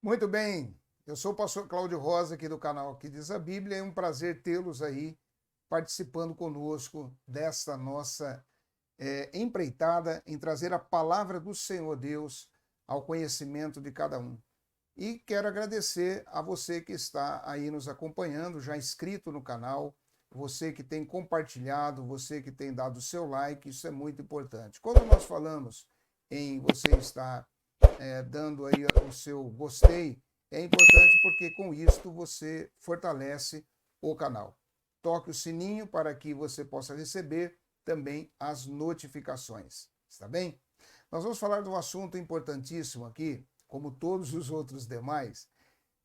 Muito bem, eu sou o pastor Cláudio Rosa, aqui do canal Que Diz a Bíblia. É um prazer tê-los aí participando conosco desta nossa empreitada em trazer a palavra do Senhor Deus ao conhecimento de cada um. E quero agradecer a você que está aí nos acompanhando, já inscrito no canal, você que tem compartilhado, você que tem dado o seu like, isso é muito importante. Quando nós falamos em você estar dando aí o seu gostei, é importante porque com isto você fortalece o canal. Toque o sininho para que você possa receber também as notificações, está bem? Nós vamos falar de um assunto importantíssimo aqui, como todos os outros demais,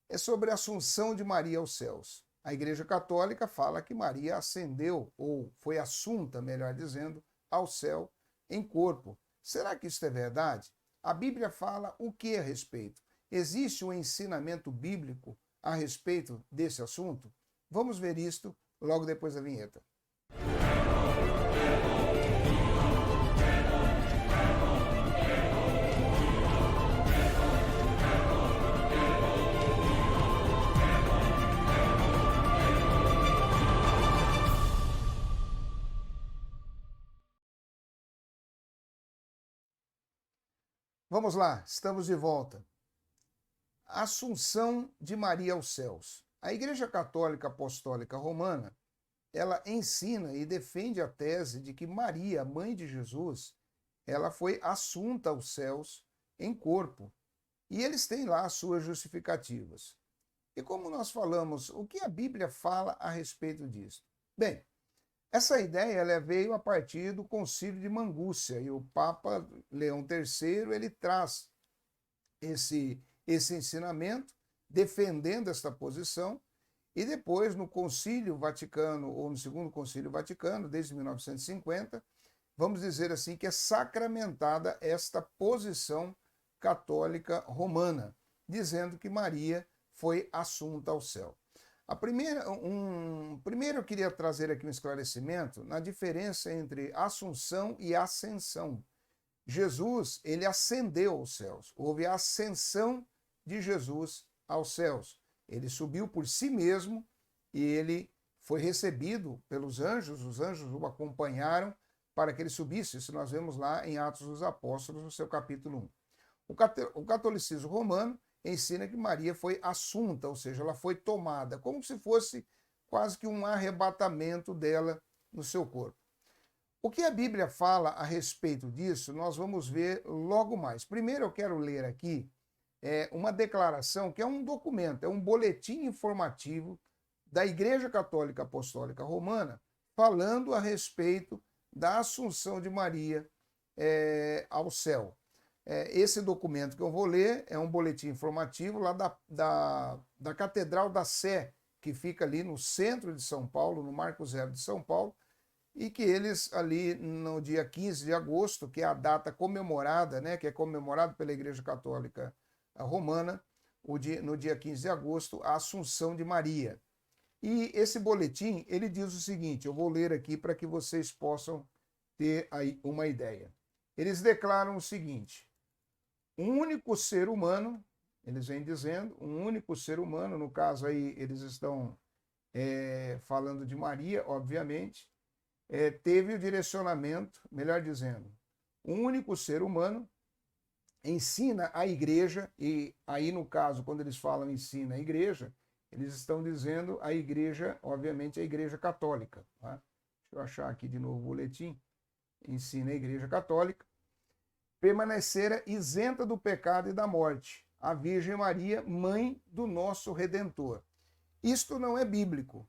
é sobre a assunção de Maria aos céus. A Igreja Católica fala que Maria ascendeu, ou foi assunta, melhor dizendo, ao céu em corpo. Será que isso é verdade? A Bíblia fala o que a respeito? Existe um ensinamento bíblico a respeito desse assunto? Vamos ver isto logo depois da vinheta. Vamos lá, estamos de volta. A assunção de Maria aos céus. A Igreja Católica Apostólica Romana, ela ensina e defende a tese de que Maria, mãe de Jesus, ela foi assunta aos céus em corpo. E eles têm lá as suas justificativas. E como nós falamos, o que a Bíblia fala a respeito disso? Bem, essa ideia ela veio a partir do Concílio de Mangúcia, e o Papa Leão III ele traz esse ensinamento, defendendo esta posição, e depois no Concílio Vaticano, ou no Segundo Concílio Vaticano, desde 1950, vamos dizer assim que é sacramentada esta posição católica romana, dizendo que Maria foi assunta ao céu. Primeiro eu queria trazer aqui um esclarecimento na diferença entre assunção e ascensão. Jesus, ele ascendeu aos céus. Houve a ascensão de Jesus aos céus. Ele subiu por si mesmo e ele foi recebido pelos anjos. Os anjos o acompanharam para que ele subisse. Isso nós vemos lá em Atos dos Apóstolos, no seu capítulo 1. O catolicismo romano ensina que Maria foi assunta, ou seja, ela foi tomada, como se fosse quase que um arrebatamento dela no seu corpo. O que a Bíblia fala a respeito disso, nós vamos ver logo mais. Primeiro eu quero ler aqui uma declaração que é um documento, é um boletim informativo da Igreja Católica Apostólica Romana, falando a respeito da assunção de Maria ao céu. Esse documento que eu vou ler é um boletim informativo lá da Catedral da Sé, que fica ali no centro de São Paulo, no Marco Zero de São Paulo, e que eles ali no dia 15 de agosto, que é a data comemorada, né, que é comemorado pela Igreja Católica Romana, no dia 15 de agosto, a Assunção de Maria. E esse boletim, ele diz o seguinte, eu vou ler aqui para que vocês possam ter aí uma ideia. Eles declaram o seguinte: um único ser humano, eles vêm dizendo, um único ser humano, no caso aí eles estão falando de Maria, obviamente, teve o direcionamento, melhor dizendo, um único ser humano ensina a igreja, e aí no caso, quando eles falam ensina a igreja, eles estão dizendo a igreja, obviamente a igreja católica. Tá? Deixa eu achar aqui de novo o boletim. Ensina a igreja católica. Permanecera isenta do pecado e da morte, a Virgem Maria, mãe do nosso Redentor. Isto não é bíblico.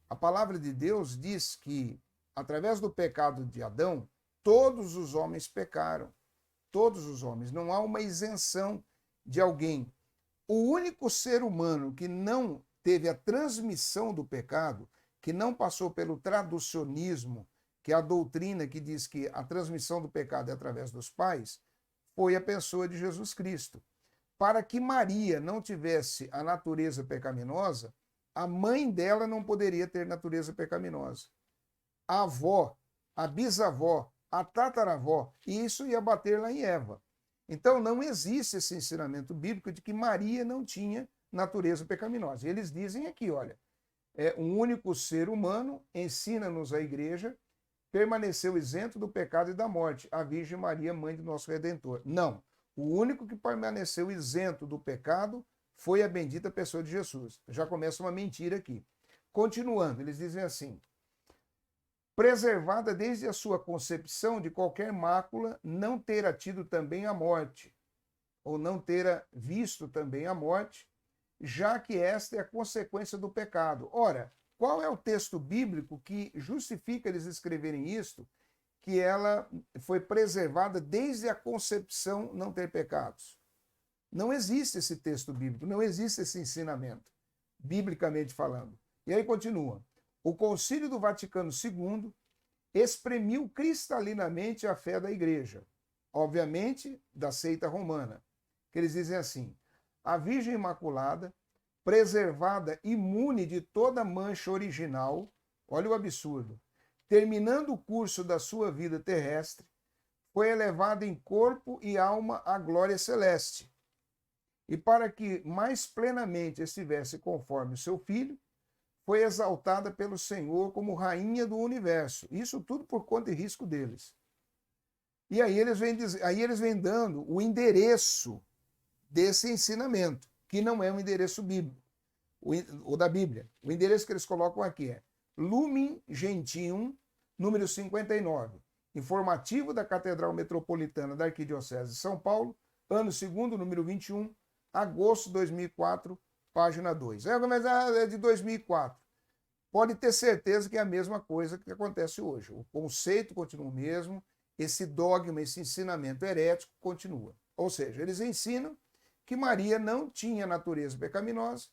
A palavra de Deus diz que, através do pecado de Adão, todos os homens pecaram. Todos os homens. Não há uma isenção de alguém. O único ser humano que não teve a transmissão do pecado, que não passou pelo traducionismo, que é a doutrina que diz que a transmissão do pecado é através dos pais, foi a pessoa de Jesus Cristo. Para que Maria não tivesse a natureza pecaminosa, a mãe dela não poderia ter natureza pecaminosa. A avó, a bisavó, a tataravó, e isso ia bater lá em Eva. Então não existe esse ensinamento bíblico de que Maria não tinha natureza pecaminosa. E eles dizem aqui, olha, um único ser humano, ensina-nos a igreja, permaneceu isento do pecado e da morte, a Virgem Maria, mãe do nosso Redentor. Não. O único que permaneceu isento do pecado foi a bendita pessoa de Jesus. Já começa uma mentira aqui. Continuando, eles dizem assim: preservada desde a sua concepção de qualquer mácula, não terá tido também a morte, ou não terá visto também a morte, já que esta é a consequência do pecado. Ora, qual é o texto bíblico que justifica eles escreverem isto, que ela foi preservada desde a concepção não ter pecados? Não existe esse texto bíblico, não existe esse ensinamento, biblicamente falando. E aí continua. O Concílio do Vaticano II exprimiu cristalinamente a fé da Igreja, obviamente da seita romana, que eles dizem assim: a Virgem Imaculada, preservada imune de toda mancha original, olha o absurdo, terminando o curso da sua vida terrestre, foi elevada em corpo e alma à glória celeste. E para que mais plenamente estivesse conforme o seu Filho, foi exaltada pelo Senhor como rainha do universo. Isso tudo por conta e risco deles. E aí eles vêm dando o endereço desse ensinamento, que não é um endereço bíblico, ou da Bíblia. O endereço que eles colocam aqui é Lumen Gentium, número 59, informativo da Catedral Metropolitana da Arquidiocese de São Paulo, ano segundo, número 21, agosto de 2004, página 2. É de 2004. Pode ter certeza que é a mesma coisa que acontece hoje. O conceito continua o mesmo, esse dogma, esse ensinamento herético continua. Ou seja, eles ensinam que Maria não tinha natureza pecaminosa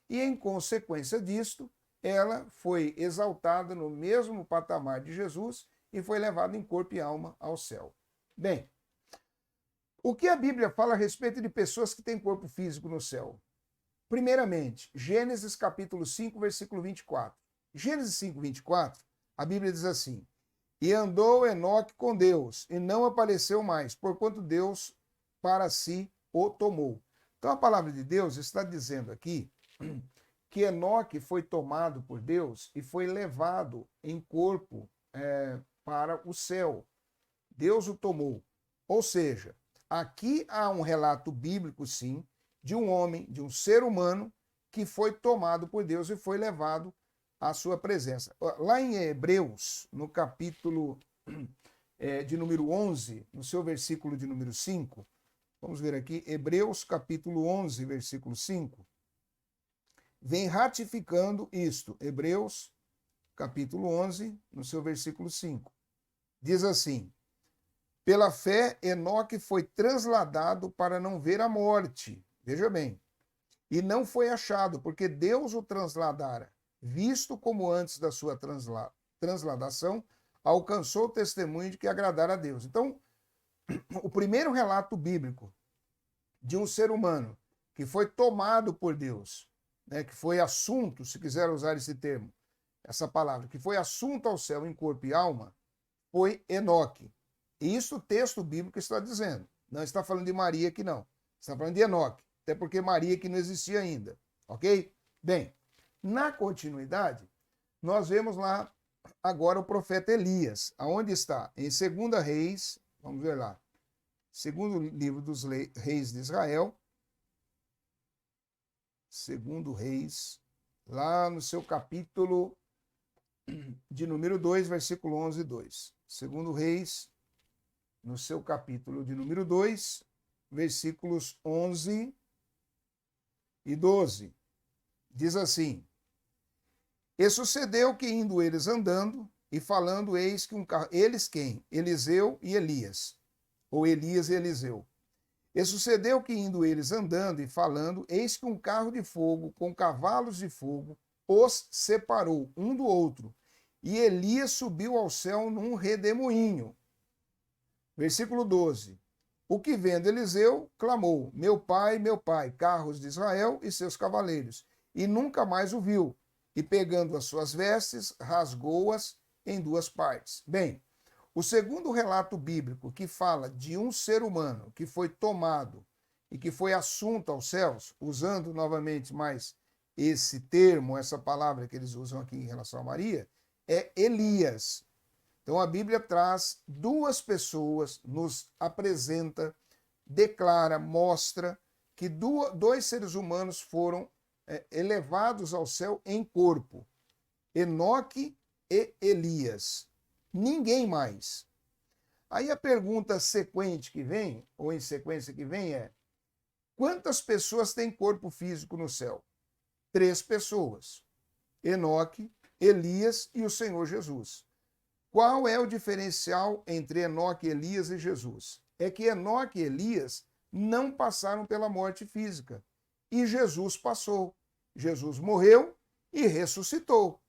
e, em consequência disto, ela foi exaltada no mesmo patamar de Jesus e foi levada em corpo e alma ao céu. Bem, o que a Bíblia fala a respeito de pessoas que têm corpo físico no céu? Primeiramente, Gênesis capítulo 5, versículo 24. Gênesis 5, 24, a Bíblia diz assim: e andou Enoque com Deus, e não apareceu mais, porquanto Deus para si o tomou. Então a palavra de Deus está dizendo aqui que Enoque foi tomado por Deus e foi levado em corpo para o céu. Deus o tomou. Ou seja, aqui há um relato bíblico, sim, de um homem, de um ser humano, que foi tomado por Deus e foi levado à sua presença. Lá em Hebreus, no capítulo de número 11, no seu versículo de número 5, vamos ver aqui, Hebreus capítulo 11, versículo 5, vem ratificando isto. Hebreus capítulo 11, no seu versículo 5, diz assim: pela fé, Enoque foi transladado para não ver a morte. Veja bem. E não foi achado, porque Deus o transladara, visto como antes da sua transladação, alcançou o testemunho de que agradara a Deus. Então, o primeiro relato bíblico de um ser humano que foi tomado por Deus, né, que foi assunto, se quiser usar esse termo, essa palavra, que foi assunto ao céu em corpo e alma, foi Enoque. E isso o texto bíblico está dizendo. Não está falando de Maria aqui, não. Está falando de Enoque. Até porque Maria que não existia ainda. Ok? Bem, na continuidade, nós vemos lá agora o profeta Elias. Aonde está? Em 2 Reis, vamos ver lá. Segundo livro dos reis de Israel. 2 Reis, lá no seu capítulo de número 2, versículo 11 e 2. 2 Reis, no seu capítulo de número 2, versículos 11 e 12. Diz assim: e sucedeu que indo eles andando e falando, eis que um carro... Eles quem? Eliseu e Elias. Ou Elias e Eliseu. E sucedeu que indo eles andando e falando, eis que um carro de fogo com cavalos de fogo os separou um do outro. E Elias subiu ao céu num redemoinho. Versículo 12. O que vendo Eliseu, clamou: meu pai, carros de Israel e seus cavaleiros. E nunca mais o viu. E pegando as suas vestes, rasgou-as em duas partes. Bem, O segundo relato bíblico que fala de um ser humano que foi tomado e que foi assunto aos céus, usando novamente mais esse termo, essa palavra que eles usam aqui em relação a Maria, é Elias. Então a Bíblia traz duas pessoas, nos apresenta, declara, mostra que dois seres humanos foram elevados ao céu em corpo, Enoque e Elias. Ninguém mais. Aí a pergunta sequente que vem, ou em sequência que vem, é: quantas pessoas têm corpo físico no céu? 3 pessoas. Enoque, Elias e o Senhor Jesus. Qual é o diferencial entre Enoque, Elias e Jesus? É que Enoque e Elias não passaram pela morte física. E Jesus passou. Jesus morreu e ressuscitou.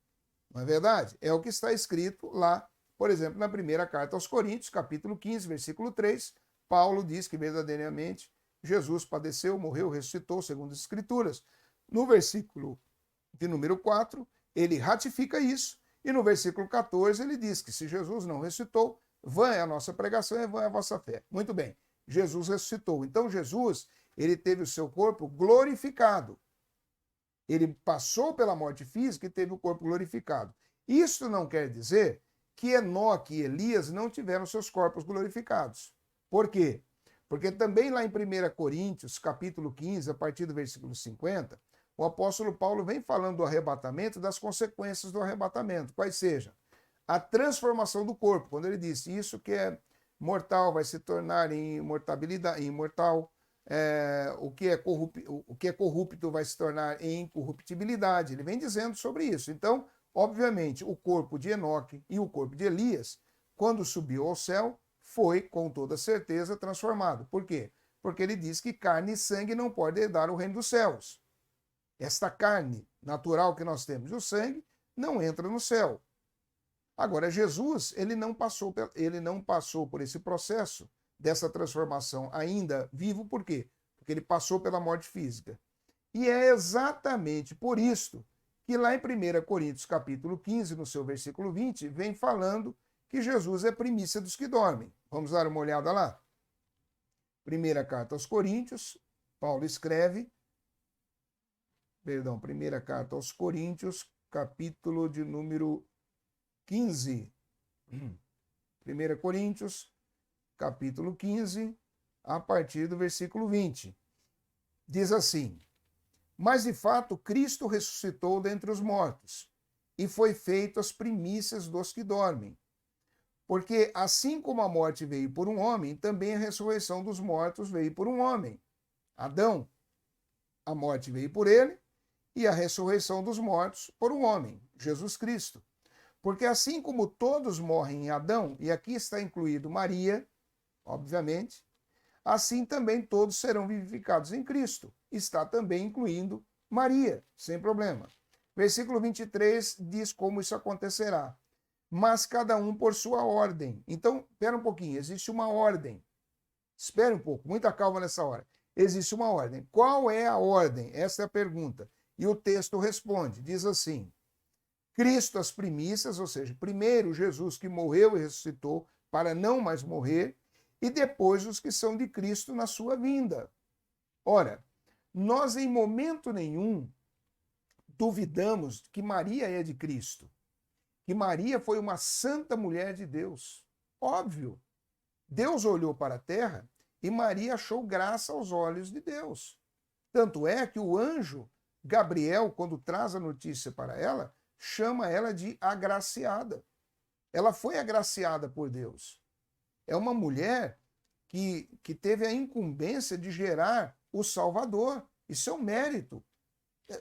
Não é verdade? É o que está escrito lá, por exemplo, na primeira carta aos Coríntios, capítulo 15, versículo 3. Paulo diz que verdadeiramente Jesus padeceu, morreu, ressuscitou, segundo as Escrituras. No versículo de número 4, ele ratifica isso. E no versículo 14, ele diz que se Jesus não ressuscitou, vã é a nossa pregação e vã é a vossa fé. Muito bem, Jesus ressuscitou. Então Jesus, ele teve o seu corpo glorificado. Ele passou pela morte física e teve o corpo glorificado. Isso não quer dizer que Enoque e Elias não tiveram seus corpos glorificados. Por quê? Porque também lá em 1 Coríntios, capítulo 15, a partir do versículo 50, o apóstolo Paulo vem falando do arrebatamento e das consequências do arrebatamento, quais sejam a transformação do corpo, quando ele disse isso que é mortal vai se tornar em imortal, o que é corrupto vai se tornar em incorruptibilidade. Ele vem dizendo sobre isso. Então, obviamente, o corpo de Enoque e o corpo de Elias, quando subiu ao céu, foi com toda certeza transformado. Por quê? Porque ele diz que carne e sangue não podem herdar o reino dos céus. Esta carne natural que nós temos e o sangue não entra no céu. Agora, Jesus, ele não passou por esse processo dessa transformação ainda vivo, por quê? Porque ele passou pela morte física. E é exatamente por isso que lá em 1 Coríntios capítulo 15, no seu versículo 20, vem falando que Jesus é primícia dos que dormem. Vamos dar uma olhada lá? Primeira carta aos Coríntios, Paulo escreve, primeira carta aos Coríntios, capítulo de número 15. 1 Coríntios, capítulo 15, a partir do versículo 20. Diz assim: mas de fato Cristo ressuscitou dentre os mortos, e foi feito as primícias dos que dormem. Porque assim como a morte veio por um homem, também a ressurreição dos mortos veio por um homem, Adão. A morte veio por ele, e a ressurreição dos mortos por um homem, Jesus Cristo. Porque assim como todos morrem em Adão, e aqui está incluído Maria, obviamente, assim também todos serão vivificados em Cristo. Está também incluindo Maria, sem problema. Versículo 23 diz como isso acontecerá. Mas cada um por sua ordem. Então, espera um pouquinho, existe uma ordem. Espere um pouco, muita calma nessa hora. Existe uma ordem. Qual é a ordem? Essa é a pergunta. E o texto responde, diz assim: Cristo as primícias, ou seja, primeiro Jesus que morreu e ressuscitou para não mais morrer, e depois os que são de Cristo na sua vinda. Ora, nós em momento nenhum duvidamos que Maria é de Cristo, que Maria foi uma santa mulher de Deus. Óbvio, Deus olhou para a terra e Maria achou graça aos olhos de Deus. Tanto é que o anjo Gabriel, quando traz a notícia para ela, chama ela de agraciada. Ela foi agraciada por Deus. É uma mulher que teve a incumbência de gerar o Salvador. Isso é um mérito.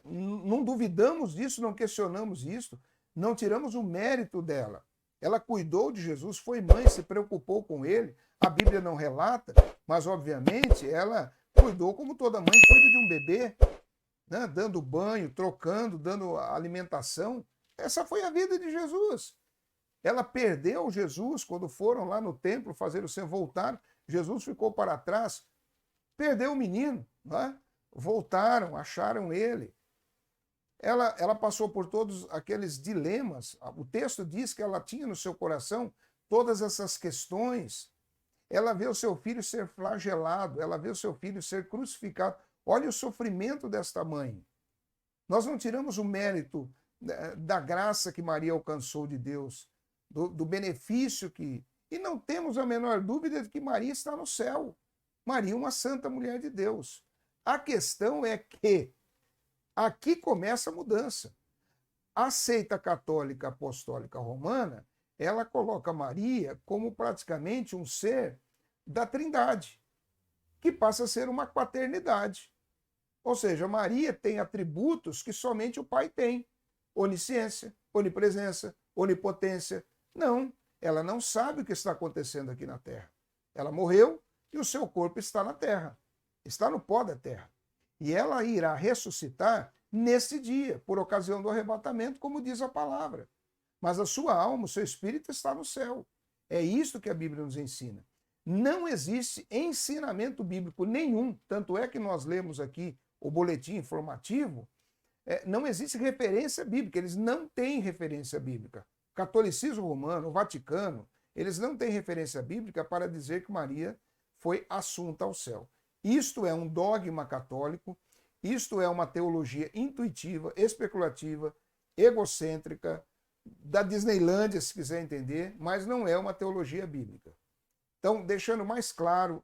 Não duvidamos disso, não questionamos isso, não tiramos o mérito dela. Ela cuidou de Jesus, foi mãe, se preocupou com ele. A Bíblia não relata, mas obviamente ela cuidou como toda mãe cuida de um bebê, né? Dando banho, trocando, dando alimentação. Essa foi a vida de Jesus. Ela perdeu Jesus quando foram lá no templo fazer o seu voltar. Jesus ficou para trás, perdeu o menino, né? Voltaram, acharam ele. Ela passou por todos aqueles dilemas. O texto diz que ela tinha no seu coração todas essas questões, ela vê o seu filho ser flagelado, ela vê o seu filho ser crucificado. Olha o sofrimento desta mãe. Nós não tiramos o mérito da graça que Maria alcançou de Deus, do benefício que... E não temos a menor dúvida de que Maria está no céu. Maria é uma santa mulher de Deus. A questão é que aqui começa a mudança. A seita católica apostólica romana, ela coloca Maria como praticamente um ser da Trindade, que passa a ser uma quaternidade. Ou seja, Maria tem atributos que somente o Pai tem. Onisciência, onipresença, onipotência. Não, ela não sabe o que está acontecendo aqui na Terra. Ela morreu e o seu corpo está na Terra, está no pó da Terra. E ela irá ressuscitar nesse dia, por ocasião do arrebatamento, como diz a palavra. Mas a sua alma, o seu espírito está no céu. É isso que a Bíblia nos ensina. Não existe ensinamento bíblico nenhum, tanto é que nós lemos aqui o boletim informativo, não existe referência bíblica, eles não têm referência bíblica. O catolicismo romano, o Vaticano, eles não têm referência bíblica para dizer que Maria foi assunta ao céu. Isto é um dogma católico, isto é uma teologia intuitiva, especulativa, egocêntrica, da Disneylândia, se quiser entender, mas não é uma teologia bíblica. Então, deixando mais claro,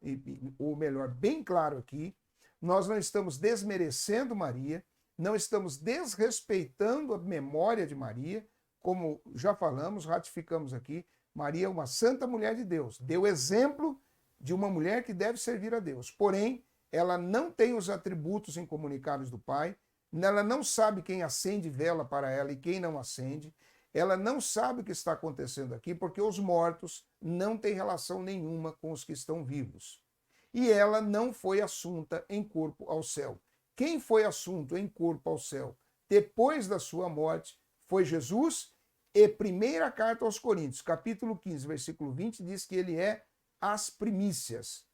ou melhor, bem claro aqui, nós não estamos desmerecendo Maria, não estamos desrespeitando a memória de Maria, como já falamos, ratificamos aqui, Maria é uma santa mulher de Deus, deu exemplo de uma mulher que deve servir a Deus. Porém, ela não tem os atributos incomunicáveis do Pai, ela não sabe quem acende vela para ela e quem não acende, ela não sabe o que está acontecendo aqui, porque os mortos não têm relação nenhuma com os que estão vivos. E ela não foi assunta em corpo ao céu. Quem foi assunto em corpo ao céu depois da sua morte foi Jesus, e primeira carta aos Coríntios, capítulo 15, versículo 20, diz que ele é as primícias.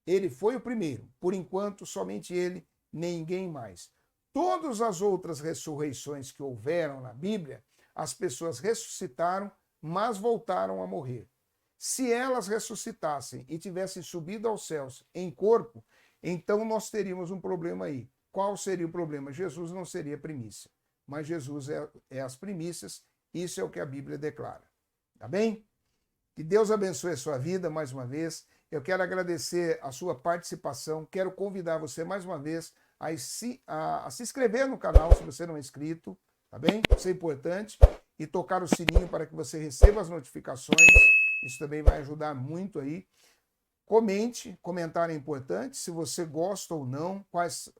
Ele foi o primeiro, por enquanto somente ele, ninguém mais. Todas as outras ressurreições que houveram na Bíblia, as pessoas ressuscitaram, mas voltaram a morrer. Se elas ressuscitassem e tivessem subido aos céus em corpo, então nós teríamos um problema aí. Qual seria o problema? Jesus não seria primícia, mas Jesus é as primícias, isso é o que a Bíblia declara. Tá bem? Que Deus abençoe a sua vida mais uma vez. Eu quero agradecer a sua participação, quero convidar você mais uma vez a se inscrever no canal se você não é inscrito, tá bem? Isso é importante. E tocar o sininho para que você receba as notificações. Isso também vai ajudar muito aí. Comente, comentário é importante, se você gosta ou não,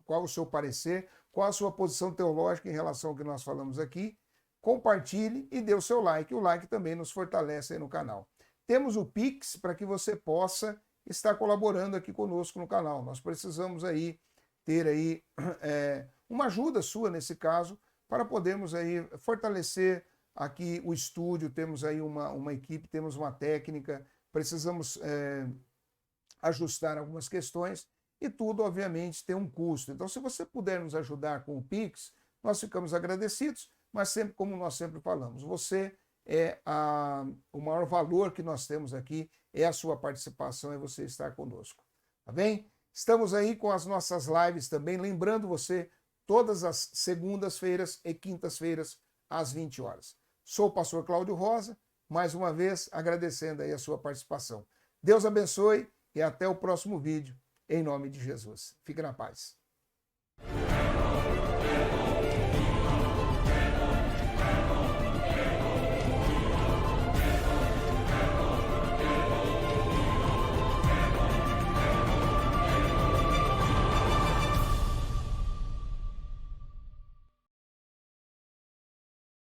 qual o seu parecer, qual a sua posição teológica em relação ao que nós falamos aqui. Compartilhe e dê o seu like. O like também nos fortalece aí no canal. Temos o Pix para que você possa estar colaborando aqui conosco no canal. Nós precisamos aí ter aí uma ajuda sua nesse caso para podermos aí fortalecer aqui o estúdio. Temos aí uma equipe, temos uma técnica, precisamos ajustar algumas questões e tudo, obviamente, tem um custo. Então, se você puder nos ajudar com o Pix, nós ficamos agradecidos, mas sempre, como nós sempre falamos, você o maior valor que nós temos aqui é a sua participação, é você estar conosco. Tá bem? Estamos aí com as nossas lives também, lembrando você, todas as segundas-feiras e quintas-feiras, às 20 horas. Sou o pastor Cláudio Rosa, mais uma vez agradecendo aí a sua participação. Deus abençoe e até o próximo vídeo, em nome de Jesus. Fique na paz.